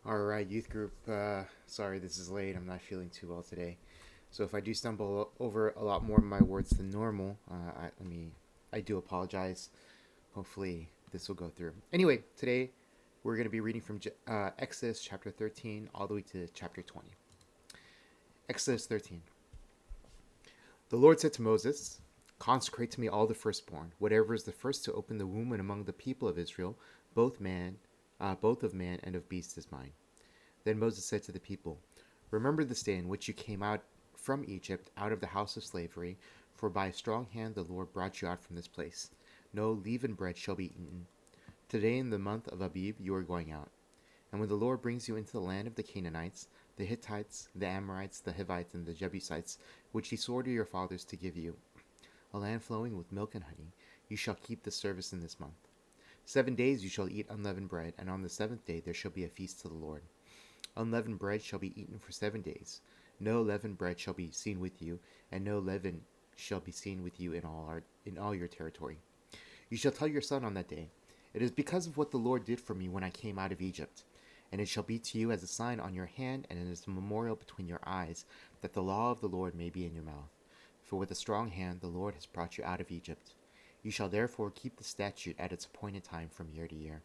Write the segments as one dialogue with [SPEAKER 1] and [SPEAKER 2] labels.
[SPEAKER 1] All right, youth group. Sorry, this is late. I'm not feeling too well today, so if I do stumble over a lot more of my words than normal, I do apologize. Hopefully, this will go through. Anyway, today we're going to be reading from Exodus chapter 13 all the way to chapter 20. Exodus 13. The Lord said to Moses, "Consecrate to me all the firstborn, whatever is the first to open the womb, and among the people of Israel, both of man and of beast is mine." Then Moses said to the people, "Remember this day in which you came out from Egypt, out of the house of slavery, for by a strong hand the Lord brought you out from this place. No leavened bread shall be eaten. Today in the month of Abib you are going out. And when the Lord brings you into the land of the Canaanites, the Hittites, the Amorites, the Hivites, and the Jebusites, which he swore to your fathers to give you, a land flowing with milk and honey, you shall keep the service in this month. 7 days you shall eat unleavened bread, and on the seventh day there shall be a feast to the Lord. Unleavened bread shall be eaten for 7 days. No leavened bread shall be seen with you, and no leaven shall be seen with you in all your territory. You shall tell your son on that day, 'It is because of what the Lord did for me when I came out of Egypt.' And it shall be to you as a sign on your hand and as a memorial between your eyes, that the law of the Lord may be in your mouth. For with a strong hand the Lord has brought you out of Egypt. You shall therefore keep the statute at its appointed time from year to year.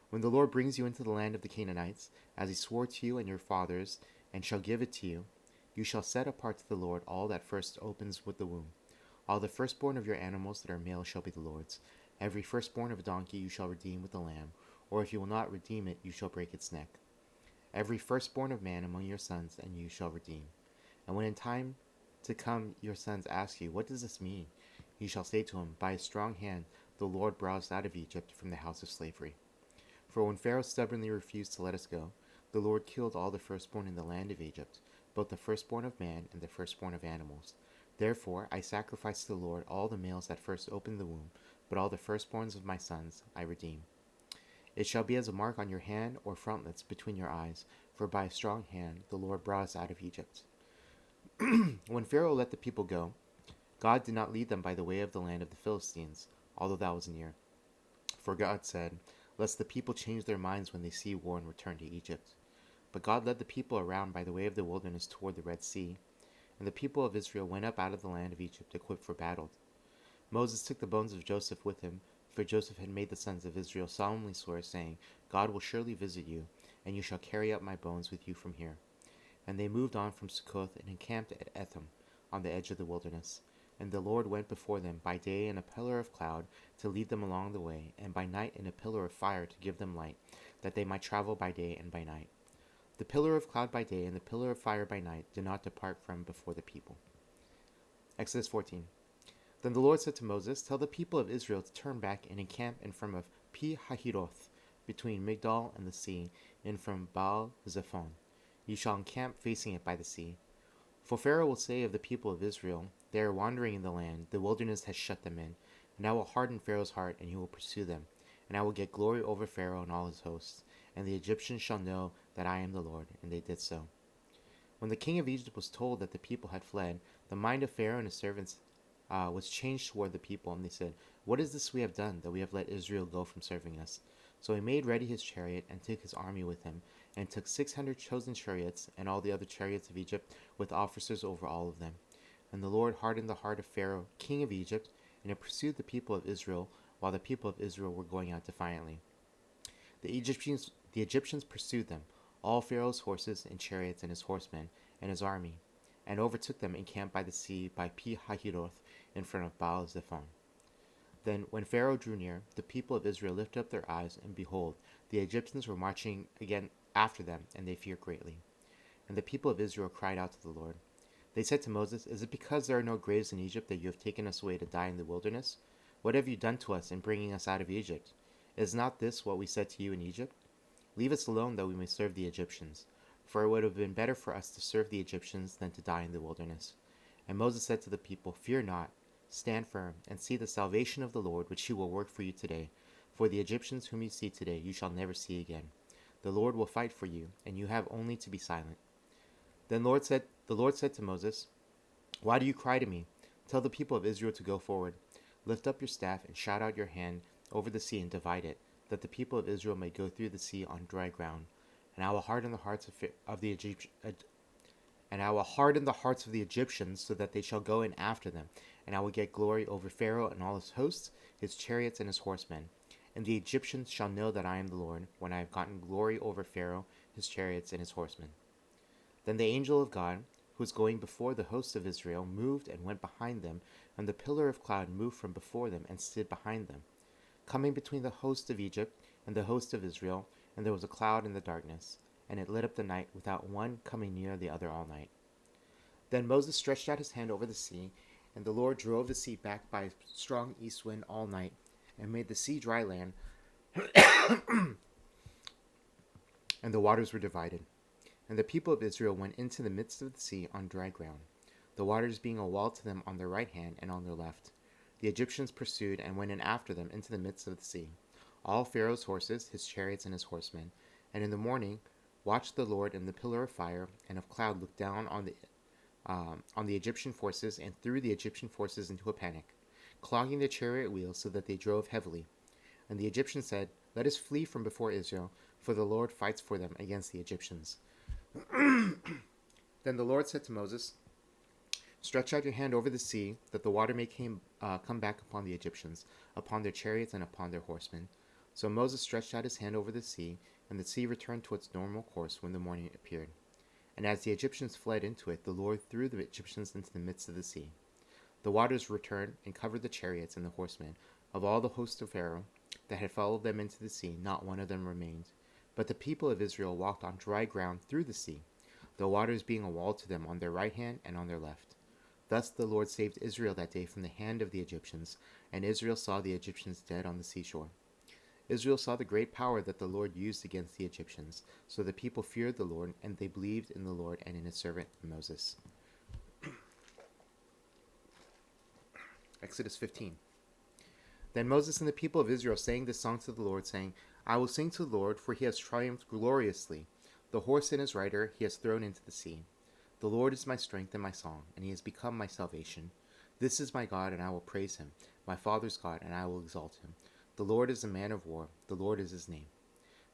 [SPEAKER 1] When the Lord brings you into the land of the Canaanites, as he swore to you and your fathers, and shall give it to you, you shall set apart to the Lord all that first opens with the womb. All the firstborn of your animals that are male shall be the Lord's. Every firstborn of a donkey you shall redeem with a lamb, or if you will not redeem it, you shall break its neck. Every firstborn of man among your sons, and you shall redeem. And when in time to come your sons ask you, 'What does this mean?' you shall say to them, 'By a strong hand the Lord brought us out of Egypt from the house of slavery.' For when Pharaoh stubbornly refused to let us go, the Lord killed all the firstborn in the land of Egypt, both the firstborn of man and the firstborn of animals. Therefore I sacrifice to the Lord all the males that first opened the womb, but all the firstborns of my sons I redeem. It shall be as a mark on your hand or frontlets between your eyes, for by a strong hand the Lord brought us out of Egypt." When Pharaoh let the people go, God did not lead them by the way of the land of the Philistines, although that was near. For God said, "Lest the people change their minds when they see war and return to Egypt." But God led the people around by the way of the wilderness toward the Red Sea, and the people of Israel went up out of the land of Egypt equipped for battle. Moses took the bones of Joseph with him, for Joseph had made the sons of Israel solemnly swear, saying, "God will surely visit you, and you shall carry up my bones with you from here." And they moved on from Succoth and encamped at Etham, on the edge of the wilderness. And the Lord went before them by day in a pillar of cloud to lead them along the way, and by night in a pillar of fire to give them light, that they might travel by day and by night. The pillar of cloud by day and the pillar of fire by night did not depart from before the people. Exodus 14. Then the Lord said to Moses, "Tell the people of Israel to turn back and encamp in front of Pi-hahiroth, between Migdal and the sea, and from Baal-zephon. You shall encamp facing it by the sea. For Pharaoh will say of the people of Israel, 'They are wandering in the land, the wilderness has shut them in.' And I will harden Pharaoh's heart, and he will pursue them. And I will get glory over Pharaoh and all his hosts. And the Egyptians shall know that I am the Lord." And they did so. When the king of Egypt was told that the people had fled, the mind of Pharaoh and his servants was changed toward the people, and they said, "What is this we have done, that we have let Israel go from serving us?" So he made ready his chariot, and took his army with him, and took 600 chosen chariots, and all the other chariots of Egypt, with officers over all of them. And the Lord hardened the heart of Pharaoh, king of Egypt, and it pursued the people of Israel, while the people of Israel were going out defiantly. The Egyptians pursued them, all Pharaoh's horses and chariots and his horsemen and his army, and overtook them encamped by the sea by Pi-hahiroth in front of Baal-zephon. Then, when Pharaoh drew near, the people of Israel lifted up their eyes, and behold, the Egyptians were marching again after them, and they feared greatly. And the people of Israel cried out to the Lord. They said to Moses, "Is it because there are no graves in Egypt that you have taken us away to die in the wilderness? What have you done to us in bringing us out of Egypt? Is not this what we said to you in Egypt? Leave us alone that we may serve the Egyptians. For it would have been better for us to serve the Egyptians than to die in the wilderness." And Moses said to the people, "Fear not, stand firm, and see the salvation of the Lord, which he will work for you today. For the Egyptians whom you see today, you shall never see again. The Lord will fight for you, and you have only to be silent." Then the Lord said to Moses, "Why do you cry to me? Tell the people of Israel to go forward. Lift up your staff and shout out your hand over the sea and divide it, that the people of Israel may go through the sea on dry ground. and I will harden the hearts of the Egyptians. And I will harden the hearts of the Egyptians so that they shall go in after them. And I will get glory over Pharaoh and all his hosts, his chariots and his horsemen. And the Egyptians shall know that I am the Lord, when I have gotten glory over Pharaoh, his chariots, and his horsemen. Then the angel of God, who was going before the host of Israel, moved and went behind them, and the pillar of cloud moved from before them and stood behind them, coming between the host of Egypt and the host of Israel, and there was a cloud in the darkness, and it lit up the night, without one coming near the other all night. Then Moses stretched out his hand over the sea, and the Lord drove the sea back by a strong east wind all night, and made the sea dry land, and the waters were divided. And the people of Israel went into the midst of the sea on dry ground, the waters being a wall to them on their right hand and on their left. The Egyptians pursued and went in after them into the midst of the sea, all Pharaoh's horses, his chariots, and his horsemen. And in the morning watched the Lord in the pillar of fire and of cloud looked down on the Egyptian forces and threw the Egyptian forces into a panic, clogging their chariot wheels so that they drove heavily. And the Egyptians said, "Let us flee from before Israel, for the Lord fights for them against the Egyptians." Then the Lord said to Moses, "Stretch out your hand over the sea, that the water may come back upon the Egyptians, upon their chariots, and upon their horsemen." So Moses stretched out his hand over the sea, and the sea returned to its normal course when the morning appeared. And as the Egyptians fled into it, the Lord threw the Egyptians into the midst of the sea. The waters returned and covered the chariots and the horsemen. Of all the host of Pharaoh that had followed them into the sea, not one of them remained. But the people of Israel walked on dry ground through the sea, the waters being a wall to them on their right hand and on their left. Thus the Lord saved Israel that day from the hand of the Egyptians, and Israel saw the Egyptians dead on the seashore. Israel saw the great power that the Lord used against the Egyptians. So the people feared the Lord, and they believed in the Lord and in his servant Moses. Exodus 15. Then Moses and the people of Israel sang this song to the Lord, saying, "I will sing to the Lord, for he has triumphed gloriously. The horse and his rider he has thrown into the sea. The Lord is my strength and my song, and he has become my salvation. This is my God, and I will praise him, my father's God, and I will exalt him. The Lord is a man of war, the Lord is his name.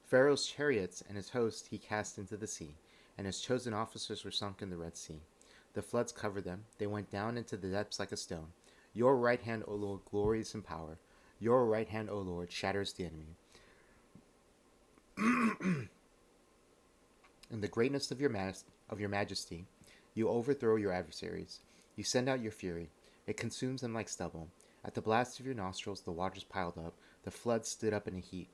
[SPEAKER 1] Pharaoh's chariots and his host he cast into the sea, and his chosen officers were sunk in the Red Sea. The floods covered them, they went down into the depths like a stone. Your right hand, O Lord, glories in power. Your right hand, O Lord, shatters the enemy. In the greatness of your majesty, you overthrow your adversaries. You send out your fury. It consumes them like stubble. At the blast of your nostrils, the waters piled up. The floods stood up in a heap.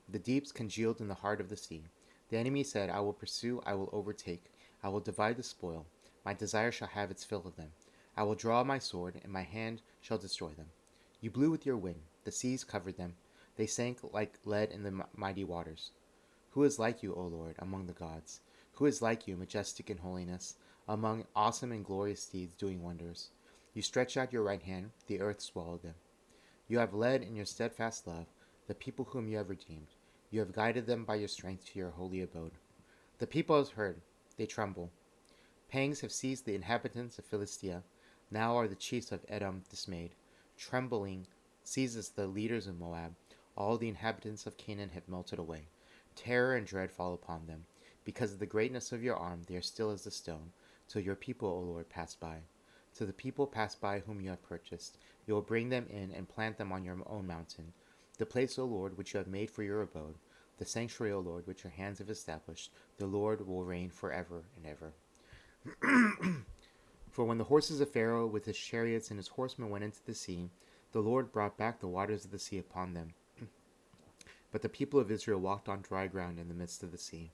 [SPEAKER 1] The deeps congealed in the heart of the sea. The enemy said, I will pursue, I will overtake. I will divide the spoil. My desire shall have its fill of them. I will draw my sword, and my hand shall destroy them. You blew with your wind. The seas covered them. They sank like lead in the mighty waters. Who is like you, O Lord, among the gods? Who is like you, majestic in holiness, among awesome and glorious deeds, doing wonders? You stretch out your right hand, the earth swallowed them. You have led in your steadfast love the people whom you have redeemed. You have guided them by your strength to your holy abode. The people have heard, they tremble. Pangs have seized the inhabitants of Philistia. Now are the chiefs of Edom dismayed. Trembling seizes the leaders of Moab. All the inhabitants of Canaan have melted away. Terror and dread fall upon them. Because of the greatness of your arm, they are still as a stone, till your people, O Lord, pass by. Till the people pass by whom you have purchased, you will bring them in and plant them on your own mountain. The place, O Lord, which you have made for your abode, the sanctuary, O Lord, which your hands have established, the Lord will reign forever and ever. For when the horses of Pharaoh with his chariots and his horsemen went into the sea, the Lord brought back the waters of the sea upon them. But the people of Israel walked on dry ground in the midst of the sea.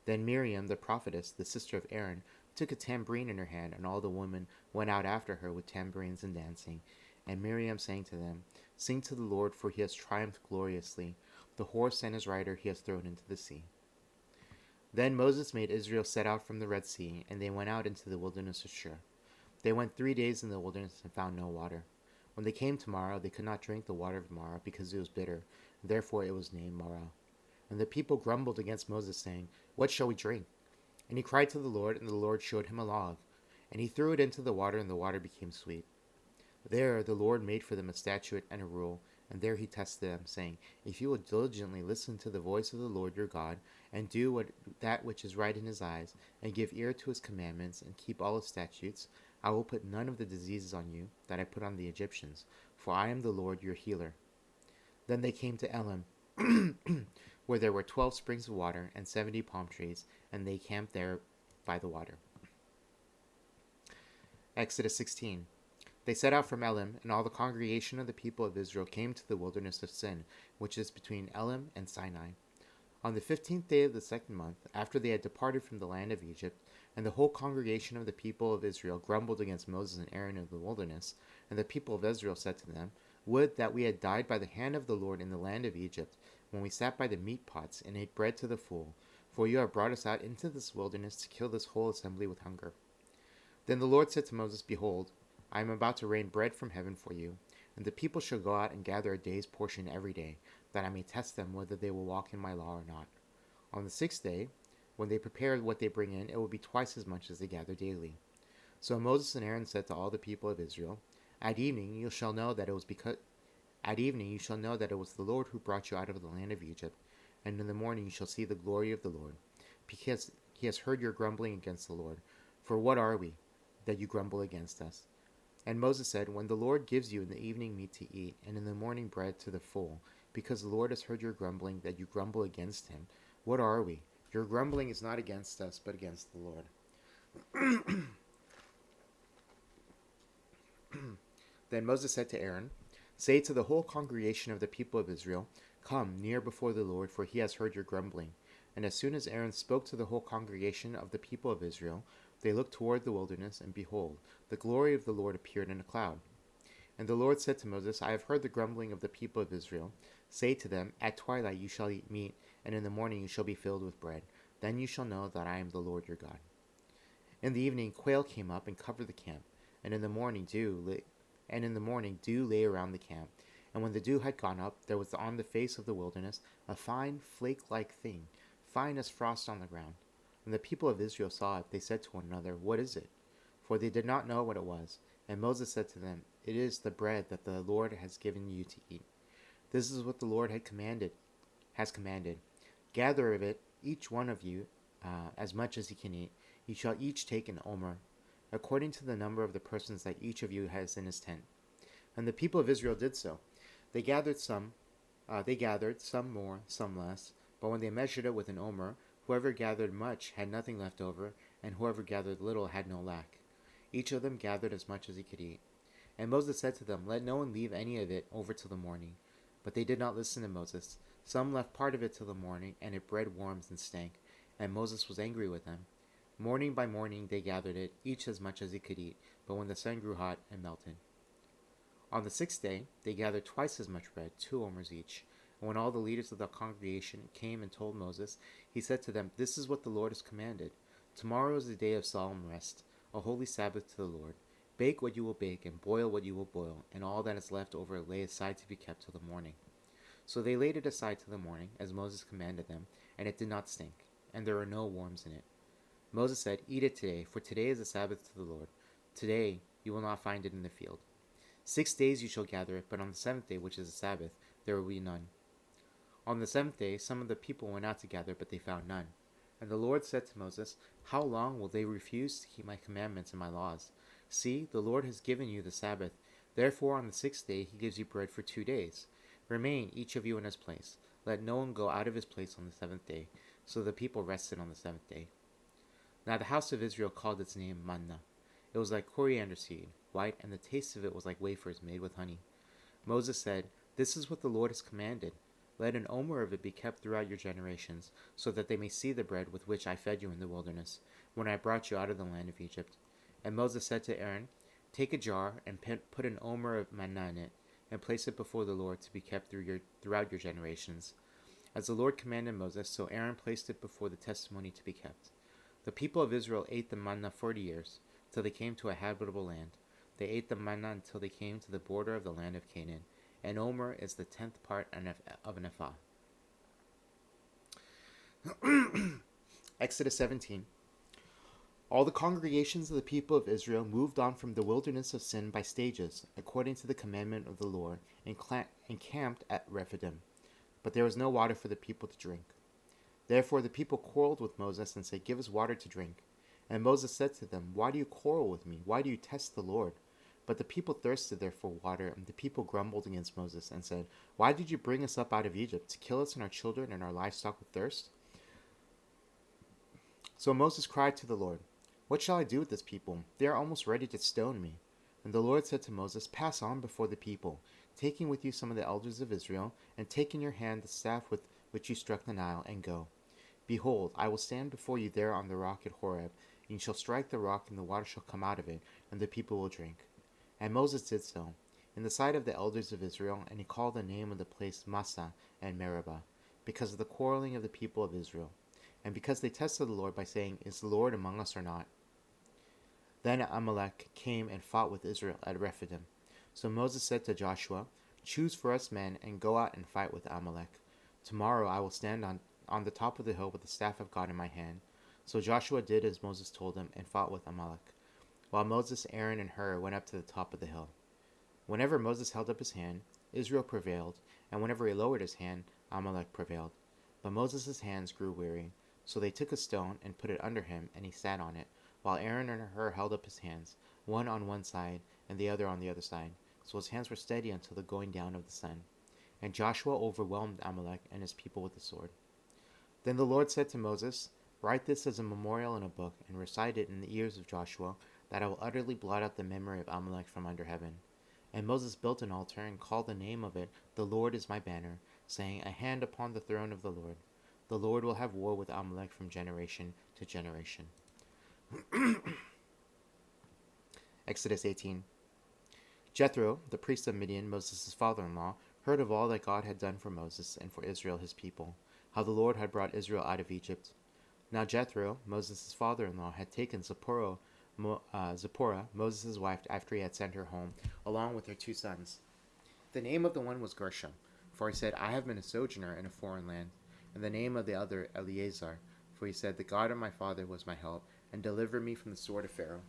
[SPEAKER 1] Then Miriam, the prophetess, the sister of Aaron, took a tambourine in her hand, and all the women went out after her with tambourines and dancing. And Miriam sang to them, Sing to the Lord, for he has triumphed gloriously. The horse and his rider he has thrown into the sea. Then Moses made Israel set out from the Red Sea, and they went out into the wilderness of Shur. They went 3 days in the wilderness and found no water. When they came to Marah, they could not drink the water of Marah, because it was bitter. Therefore it was named Marah. And the people grumbled against Moses, saying, What shall we drink? And he cried to the Lord, and the Lord showed him a log. And he threw it into the water, and the water became sweet. There the Lord made for them a statute and a rule, and there he tested them, saying, If you will diligently listen to the voice of the Lord your God, and do that which is right in his eyes, and give ear to his commandments, and keep all his statutes, I will put none of the diseases on you that I put on the Egyptians, for I am the Lord your healer. Then they came to Elim, where there were 12 springs of water and 70 palm trees, and they camped there by the water. Exodus 16. They set out from Elim, and all the congregation of the people of Israel came to the wilderness of Sin, which is between Elim and Sinai. On the 15th day of the second month, after they had departed from the land of Egypt, and the whole congregation of the people of Israel grumbled against Moses and Aaron in the wilderness, and the people of Israel said to them, Would that we had died by the hand of the Lord in the land of Egypt, when we sat by the meat pots and ate bread to the full, for you have brought us out into this wilderness to kill this whole assembly with hunger. Then the Lord said to Moses, Behold, I am about to rain bread from heaven for you, and the people shall go out and gather a day's portion every day, that I may test them whether they will walk in my law or not. On the sixth day, when they prepare what they bring in, it will be twice as much as they gather daily. So Moses and Aaron said to all the people of Israel, At evening you shall know that it was the Lord who brought you out of the land of Egypt, and in the morning you shall see the glory of the Lord, because he has heard your grumbling against the Lord. For what are we, that you grumble against us? And Moses said, When the Lord gives you in the evening meat to eat, and in the morning bread to the full, because the Lord has heard your grumbling, that you grumble against him, what are we? Your grumbling is not against us, but against the Lord. Then Moses said to Aaron, Say to the whole congregation of the people of Israel, Come near before the Lord, for he has heard your grumbling. And as soon as Aaron spoke to the whole congregation of the people of Israel, they looked toward the wilderness, and behold, the glory of the Lord appeared in a cloud. And the Lord said to Moses, I have heard the grumbling of the people of Israel. Say to them, At twilight you shall eat meat, and in the morning you shall be filled with bread. Then you shall know that I am the Lord your God. In the evening quail came up and covered the camp, and in the morning dew lay around the camp. And when the dew had gone up, there was on the face of the wilderness a fine flake-like thing, fine as frost on the ground. When the people of Israel saw it, they said to one another, What is it? For they did not know what it was. And Moses said to them, It is the bread that the Lord has given you to eat. This is what the Lord has commanded. Gather of it, each one of you, as much as he can eat. You shall each take an omer, according to the number of the persons that each of you has in his tent. And the people of Israel did so. They gathered some more, some less. But when they measured it with an omer, whoever gathered much had nothing left over, and whoever gathered little had no lack. Each of them gathered as much as he could eat. And Moses said to them, Let no one leave any of it over till the morning. But they did not listen to Moses. Some left part of it till the morning, and it bred worms and stank. And Moses was angry with them. Morning by morning they gathered it, each as much as he could eat, but when the sun grew hot, it melted. On the sixth day they gathered twice as much bread, 2 omers each. And when all the leaders of the congregation came and told Moses, he said to them, This is what the Lord has commanded. Tomorrow is a day of solemn rest, a holy Sabbath to the Lord. Bake what you will bake, and boil what you will boil, and all that is left over lay aside to be kept till the morning. So they laid it aside till the morning, as Moses commanded them, and it did not stink, and there were no worms in it. Moses said, Eat it today, for today is a Sabbath to the Lord. Today you will not find it in the field. 6 days you shall gather it, but on the 7th day, which is a Sabbath, there will be none. On the 7th day some of the people went out to gather, but they found none. And the Lord said to Moses, How long will they refuse to keep my commandments and my laws? See, the Lord has given you the Sabbath. Therefore on the 6th day he gives you bread for 2 days. Remain each of you in his place. Let no one go out of his place on the 7th day. So the people rested on the 7th day. Now the house of Israel called its name manna. It was like coriander seed, white, and the taste of it was like wafers made with honey. Moses said, This is what the Lord has commanded. Let an omer of it be kept throughout your generations, so that they may see the bread with which I fed you in the wilderness, when I brought you out of the land of Egypt. And Moses said to Aaron, Take a jar and put an omer of manna in it, and place it before the Lord to be kept throughout your generations. As the Lord commanded Moses, so Aaron placed it before the testimony to be kept. The people of Israel ate the manna 40 years, till they came to a habitable land. They ate the manna until they came to the border of the land of Canaan. An omer is the 10th part of an ephah. Exodus 17. All the congregations of the people of Israel moved on from the wilderness of sin by stages, according to the commandment of the Lord, and camped at Rephidim. But there was no water for the people to drink. Therefore the people quarreled with Moses and said, "Give us water to drink." And Moses said to them, "Why do you quarrel with me? Why do you test the Lord?" But the people thirsted there for water, and the people grumbled against Moses and said, "Why did you bring us up out of Egypt, to kill us and our children and our livestock with thirst?" So Moses cried to the Lord, "What shall I do with this people? They are almost ready to stone me." And the Lord said to Moses, "Pass on before the people, taking with you some of the elders of Israel, and take in your hand the staff with which you struck the Nile, and go. Behold, I will stand before you there on the rock at Horeb, and you shall strike the rock, and the water shall come out of it, and the people will drink." And Moses did so, in the sight of the elders of Israel, and he called the name of the place Massah and Meribah, because of the quarreling of the people of Israel, and because they tested the Lord by saying, "Is the Lord among us or not?" Then Amalek came and fought with Israel at Rephidim. So Moses said to Joshua, "Choose for us men, and go out and fight with Amalek. Tomorrow I will stand on the top of the hill with the staff of God in my hand." So Joshua did as Moses told him, and fought with Amalek, while Moses, Aaron, and Hur went up to the top of the hill. Whenever Moses held up his hand, Israel prevailed, and whenever he lowered his hand, Amalek prevailed. But Moses' hands grew weary, so they took a stone and put it under him, and he sat on it, while Aaron and Hur held up his hands, one on one side and the other on the other side, so his hands were steady until the going down of the sun. And Joshua overwhelmed Amalek and his people with the sword. Then the Lord said to Moses, "Write this as a memorial in a book, and recite it in the ears of Joshua, that I will utterly blot out the memory of Amalek from under heaven." And Moses built an altar and called the name of it, "The Lord is my banner," saying, "A hand upon the throne of the Lord. The Lord will have war with Amalek from generation to generation." Exodus 18. Jethro, the priest of Midian, Moses' father-in-law, heard of all that God had done for Moses and for Israel his people, how the Lord had brought Israel out of Egypt. Now Jethro, Moses' father-in-law, had taken Zipporah, Moses' wife, after he had sent her home, along with her 2 sons. The name of the one was Gershom, for he said, "I have been a sojourner in a foreign land." And the name of the other Eleazar, for he said, "The God of my father was my help, and delivered me from the sword of Pharaoh."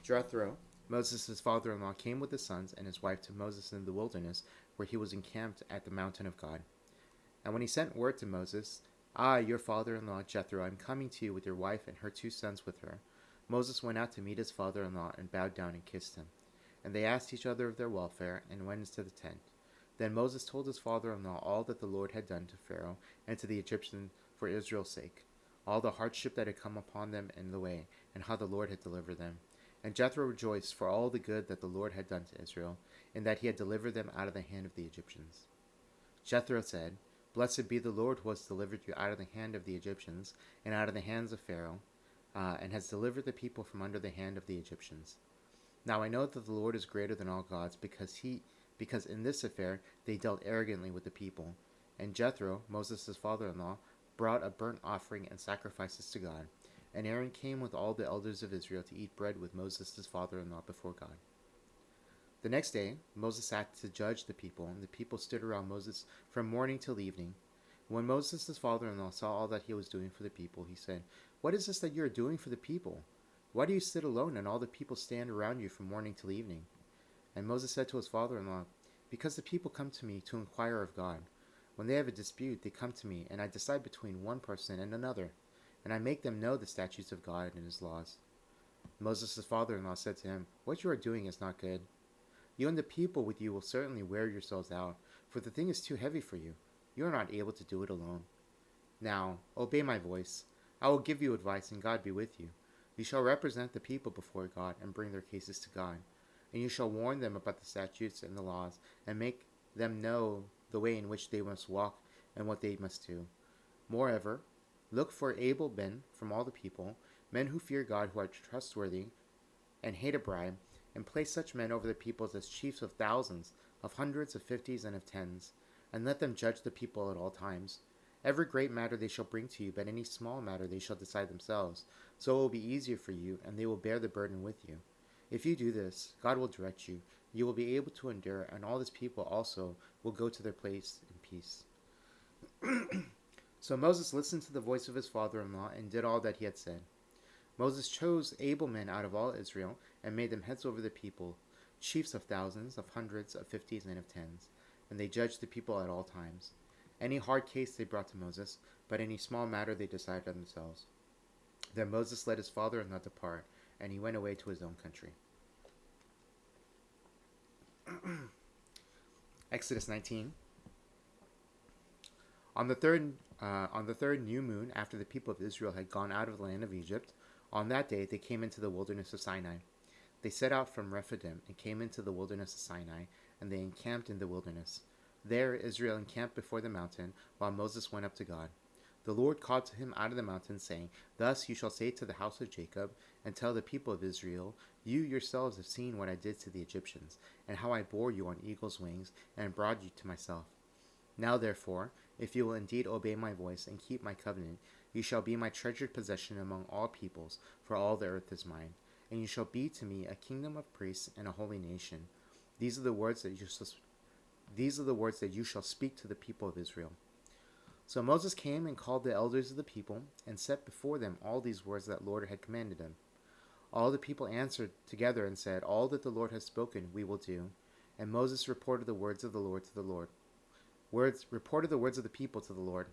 [SPEAKER 1] Jethro, Moses' father-in-law, came with his sons and his wife to Moses in the wilderness, where he was encamped at the mountain of God. And when he sent word to Moses, "I, your father-in-law Jethro, am coming to you with your wife and her 2 sons with her," Moses went out to meet his father-in-law and bowed down and kissed him. And they asked each other of their welfare, and went into the tent. Then Moses told his father-in-law all that the Lord had done to Pharaoh and to the Egyptians for Israel's sake, all the hardship that had come upon them in the way, and how the Lord had delivered them. And Jethro rejoiced for all the good that the Lord had done to Israel, in that he had delivered them out of the hand of the Egyptians. Jethro said, "Blessed be the Lord who has delivered you out of the hand of the Egyptians, and out of the hands of Pharaoh, and has delivered the people from under the hand of the Egyptians. Now I know that the Lord is greater than all gods, because in this affair they dealt arrogantly with the people." And Jethro, Moses' father-in-law, brought a burnt offering and sacrifices to God. And Aaron came with all the elders of Israel to eat bread with Moses' father-in-law before God. The next day Moses sat to judge the people, and the people stood around Moses from morning till evening. When Moses' father-in-law saw all that he was doing for the people, he said, "What is this that you are doing for the people? Why do you sit alone, and all the people stand around you from morning till evening?" And Moses said to his father-in-law, "Because the people come to me to inquire of God. When they have a dispute, they come to me, and I decide between one person and another, and I make them know the statutes of God and his laws." Moses' father-in-law said to him, "What you are doing is not good. You and the people with you will certainly wear yourselves out, for the thing is too heavy for you. You are not able to do it alone. Now, obey my voice. I will give you advice, and God be with you. You shall represent the people before God, and bring their cases to God. And you shall warn them about the statutes and the laws, and make them know the way in which they must walk and what they must do. Moreover, look for able men from all the people, men who fear God, who are trustworthy and hate a bribe, and place such men over the peoples as chiefs of thousands, of hundreds, of fifties, and of tens, and let them judge the people at all times. Every great matter they shall bring to you, but any small matter they shall decide themselves. So it will be easier for you, and they will bear the burden with you. If you do this, God will direct you. You will be able to endure, and all this people also will go to their place in peace." So Moses listened to the voice of his father-in-law and did all that he had said. Moses chose able men out of all Israel and made them heads over the people, chiefs of thousands, of hundreds, of fifties, and of tens. And they judged the people at all times. Any hard case they brought to Moses, but any small matter they decided on themselves. Then Moses let his father not depart, and he went away to his own country. Exodus 19. On the third new moon, after the people of Israel had gone out of the land of Egypt, on that day they came into the wilderness of Sinai. They set out from Rephidim and came into the wilderness of Sinai, and they encamped in the wilderness. There Israel encamped before the mountain, while Moses went up to God. The Lord called to him out of the mountain, saying, Thus you shall say to the house of Jacob, and tell the people of Israel, You yourselves have seen what I did to the Egyptians, and how I bore you on eagle's wings, and brought you to myself. Now therefore, if you will indeed obey my voice and keep my covenant, you shall be my treasured possession among all peoples, for all the earth is mine. And you shall be to me a kingdom of priests and a holy nation. These are the words that you shall speak to the people of Israel. So Moses came and called the elders of the people, and set before them all these words that the Lord had commanded him. All the people answered together and said, All that the Lord has spoken we will do. And Moses reported the words of the Lord to the Lord. Reported the words of the people to the Lord.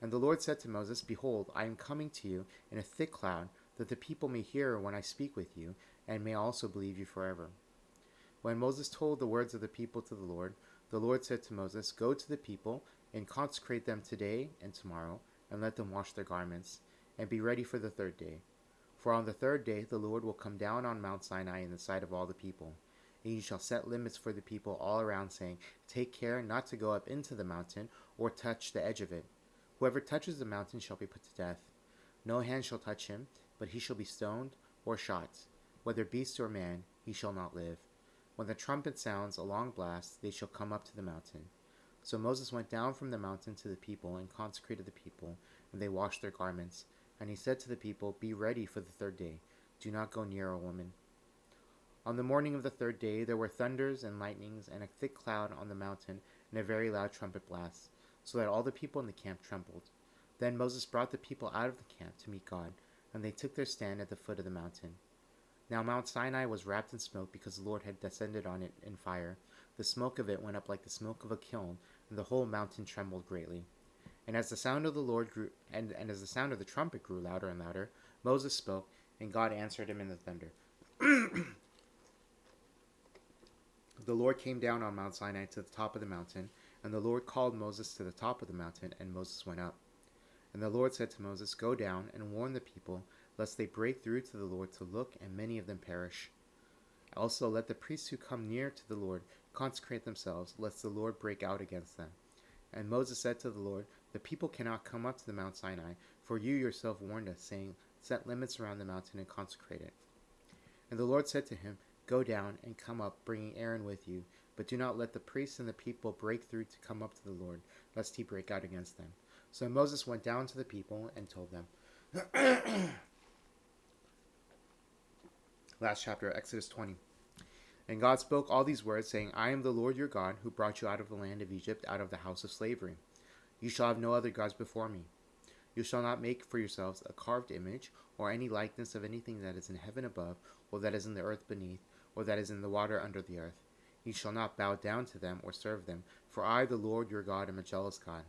[SPEAKER 1] And the Lord said to Moses, Behold, I am coming to you in a thick cloud, that the people may hear when I speak with you, and may also believe you forever. When Moses told the words of the people to the Lord said to Moses, Go to the people, and consecrate them today and tomorrow, and let them wash their garments, and be ready for the third day. For on the third day the Lord will come down on Mount Sinai in the sight of all the people. And you shall set limits for the people all around, saying, Take care not to go up into the mountain, or touch the edge of it. Whoever touches the mountain shall be put to death. No hand shall touch him, but he shall be stoned or shot. Whether beast or man, he shall not live. When the trumpet sounds a long blast, they shall come up to the mountain. So Moses went down from the mountain to the people, and consecrated the people, and they washed their garments. And he said to the people, Be ready for the third day. Do not go near a woman. On the morning of the third day there were thunders and lightnings, and a thick cloud on the mountain, and a very loud trumpet blast, so that all the people in the camp trembled. Then Moses brought the people out of the camp to meet God, and they took their stand at the foot of the mountain. Now Mount Sinai was wrapped in smoke, because the Lord had descended on it in fire. The smoke of it went up like the smoke of a kiln, and the whole mountain trembled greatly. And as the sound of the Lord grew, and as the sound of the trumpet grew louder and louder, Moses spoke, and God answered him in the thunder. The Lord came down on Mount Sinai to the top of the mountain, and the Lord called Moses to the top of the mountain, and Moses went up. And the Lord said to Moses, Go down and warn the people, lest they break through to the Lord to look, and many of them perish. Also let the priests who come near to the Lord consecrate themselves, lest the Lord break out against them. And Moses said to the Lord, The people cannot come up to the Mount Sinai, for you yourself warned us, saying, Set limits around the mountain and consecrate it. And the Lord said to him, Go down and come up, bringing Aaron with you, but do not let the priests and the people break through to come up to the Lord, lest he break out against them. So Moses went down to the people and told them. Last chapter, Exodus 20. And God spoke all these words, saying, I am the Lord your God, who brought you out of the land of Egypt, out of the house of slavery. You shall have no other gods before me. You shall not make for yourselves a carved image, or any likeness of anything that is in heaven above, or that is in the earth beneath, or that is in the water under the earth. You shall not bow down to them or serve them, for I, the Lord your God, am a jealous God,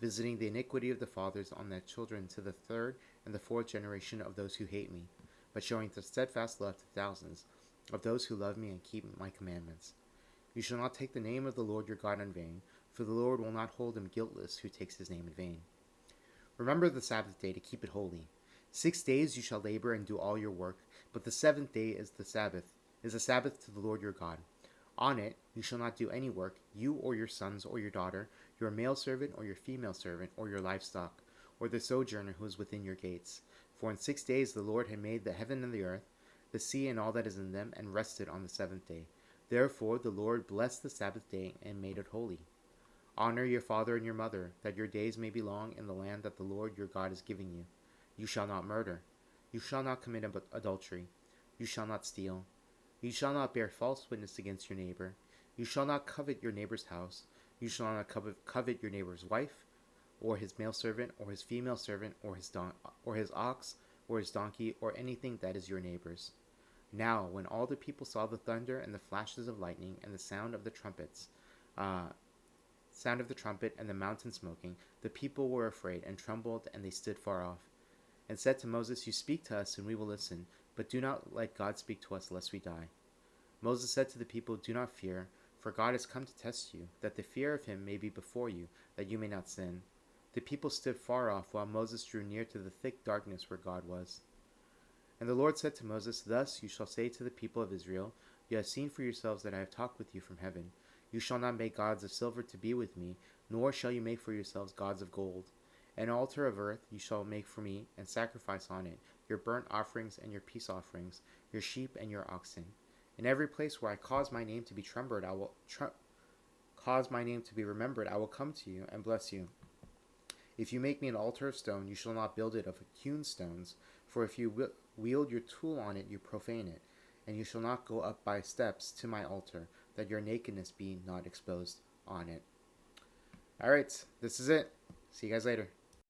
[SPEAKER 1] visiting the iniquity of the fathers on their children to the third and the fourth generation of those who hate me, but showing the steadfast love to thousands of those who love me and keep my commandments. You shall not take the name of the Lord your God in vain, for the Lord will not hold him guiltless who takes his name in vain. Remember the Sabbath day to keep it holy. 6 days you shall labor and do all your work, but the seventh day is a Sabbath to the Lord your God. On it you shall not do any work, you or your sons or your daughter, your male servant or your female servant, or your livestock, or the sojourner who is within your gates. For in 6 days the Lord had made the heaven and the earth, the sea and all that is in them, and rested on the seventh day. Therefore the Lord blessed the Sabbath day and made it holy. Honor your father and your mother, that your days may be long in the land that the Lord your God is giving you. You shall not murder. You shall not commit adultery. You shall not steal. You shall not bear false witness against your neighbor. You shall not covet your neighbor's house. You shall not covet your neighbor's wife, or his male servant, or his female servant, or his ox, or his donkey, or anything that is your neighbor's. Now, when all the people saw the thunder and the flashes of lightning and the uh, sound of the trumpet and the mountain smoking, the people were afraid and trembled, and they stood far off, and said to Moses, "You speak to us, and we will listen, but do not let God speak to us, lest we die." Moses said to the people, "Do not fear, for God has come to test you, that the fear of him may be before you, that you may not sin." The people stood far off, while Moses drew near to the thick darkness where God was. And the Lord said to Moses, "Thus you shall say to the people of Israel, You have seen for yourselves that I have talked with you from heaven. You shall not make gods of silver to be with me, nor shall you make for yourselves gods of gold. An altar of earth you shall make for me, and sacrifice on it your burnt offerings and your peace offerings, your sheep and your oxen. In every place where I cause my name to be remembered, I will come to you and bless you. If you make me an altar of stone, you shall not build it of hewn stones, for if you wield your tool on it, you profane it. And you shall not go up by steps to my altar, that your nakedness be not exposed on it." Alright, this is it. See you guys later.